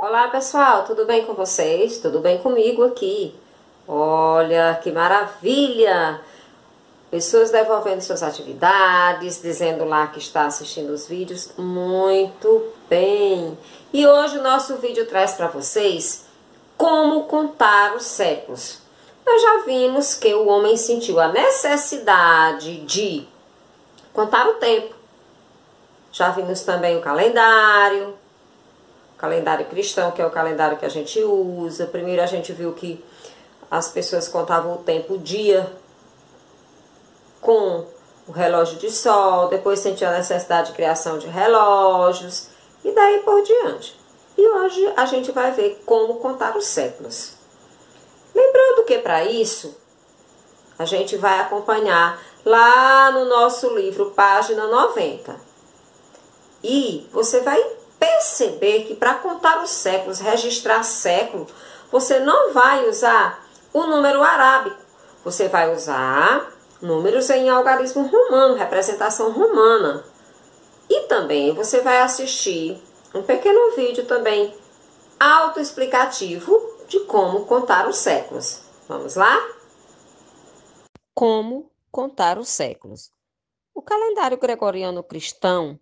Olá pessoal, tudo bem com vocês? Tudo bem comigo aqui? Olha que maravilha! Pessoas devolvendo suas atividades, dizendo lá que está assistindo os vídeos. Muito bem! E hoje o nosso vídeo traz para vocês como contar os séculos. Nós já vimos que o homem sentiu a necessidade de contar o tempo. Já vimos também o calendário cristão, que é o calendário que a gente usa. Primeiro a gente viu que as pessoas contavam o tempo, o dia, com o relógio de sol. Depois sentiu a necessidade de criação de relógios e daí por diante. E hoje a gente vai ver como contar os séculos. Lembrando que para isso a gente vai acompanhar lá no nosso livro, página 90. E você vai perceber que para contar os séculos, registrar século, você não vai usar o número arábico. Você vai usar números em algarismo romano, representação romana. E também você vai assistir um pequeno vídeo também autoexplicativo de como contar os séculos. Vamos lá? Como contar os séculos. O calendário gregoriano cristão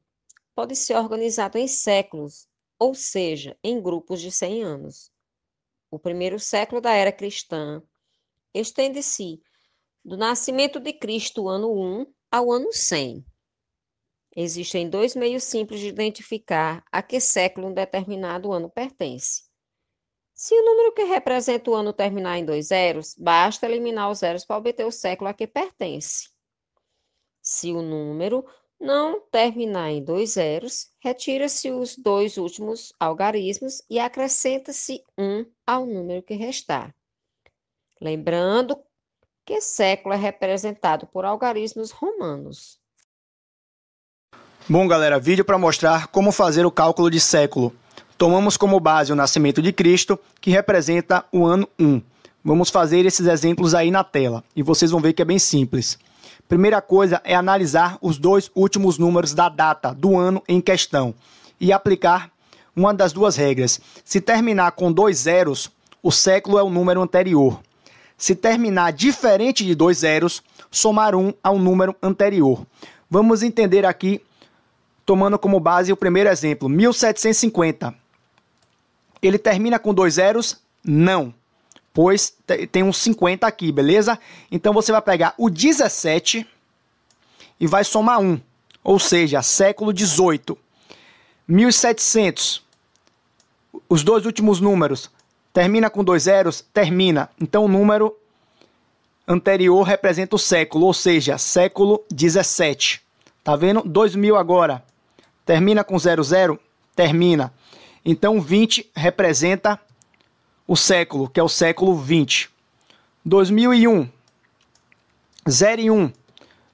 pode ser organizado em séculos, ou seja, em grupos de 100 anos. O primeiro século da era cristã estende-se do nascimento de Cristo, ano 1, ao ano 100. Existem dois meios simples de identificar a que século um determinado ano pertence. Se o número que representa o ano terminar em 2 zeros, basta eliminar os zeros para obter o século a que pertence. Se o número não terminar em 2 zeros, retira-se os dois últimos algarismos e acrescenta-se 1 ao número que restar. Lembrando que século é representado por algarismos romanos. Bom, galera, vídeo para mostrar como fazer o cálculo de século. Tomamos como base o nascimento de Cristo, que representa o ano 1. Vamos fazer esses exemplos aí na tela e vocês vão ver que é bem simples. Primeira coisa é analisar os dois últimos números da data do ano em questão e aplicar uma das duas regras. Se terminar com 2 zeros, o século é o número anterior. Se terminar diferente de 2 zeros, somar 1 ao número anterior. Vamos entender aqui, tomando como base o primeiro exemplo, 1750. Ele termina com 2 zeros? Não. Pois tem um 50 aqui, beleza? Então você vai pegar o 17 e vai somar 1, ou seja, século 18. 1700, os dois últimos números, termina com 2 zeros? Termina. Então o número anterior representa o século, ou seja, século 17. Tá vendo? 2000 agora, termina com 00? Termina. Então 20 representa o século, que é o século 20. 2001, 0 e 1,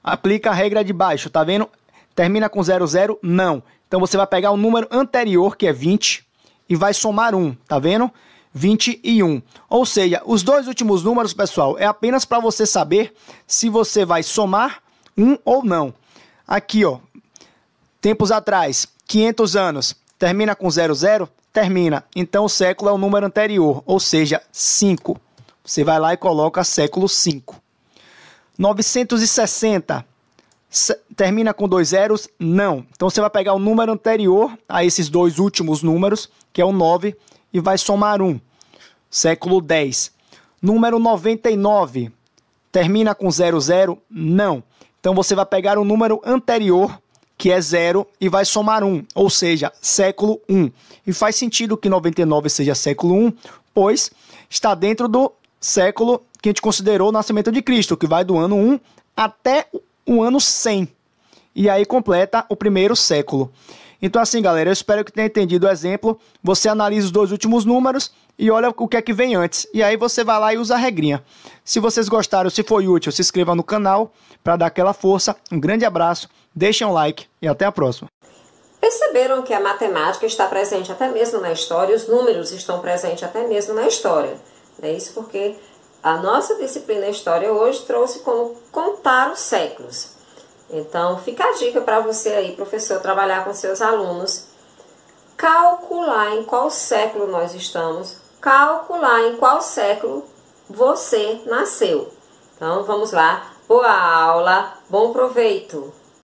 aplica a regra de baixo, tá vendo? Termina com 00? Não. Então você vai pegar o número anterior, que é 20, e vai somar 1, tá vendo? 21. Ou seja, os dois últimos números, pessoal, é apenas para você saber se você vai somar 1 ou não. Aqui, ó, tempos atrás, 500 anos, termina com 00? Termina. Então o século é o número anterior, ou seja, 5. Você vai lá e coloca século 5. 960. Termina com 2 zeros? Não. Então você vai pegar o número anterior a esses dois últimos números, que é o 9, e vai somar 1. Século 10. Número 99. Termina com 00? Não. Então você vai pegar o número anterior, que é 0, e vai somar 1, ou seja, século 1. E faz sentido que 99 seja século 1, pois está dentro do século que a gente considerou o nascimento de Cristo, que vai do ano 1 até o ano 100. E aí completa o primeiro século. Então assim, galera, eu espero que tenha entendido o exemplo. Você analisa os dois últimos números e olha o que é que vem antes. E aí você vai lá e usa a regrinha. Se vocês gostaram, se foi útil, se inscreva no canal para dar aquela força. Um grande abraço, deixem um like e até a próxima. Perceberam que a matemática está presente até mesmo na história, os números estão presentes até mesmo na história. É isso porque a nossa disciplina História hoje trouxe como contar os séculos. Então, fica a dica para você aí, professor, trabalhar com seus alunos calcular em qual século nós estamos, calcular em qual século você nasceu. Então, vamos lá. Boa aula, bom proveito!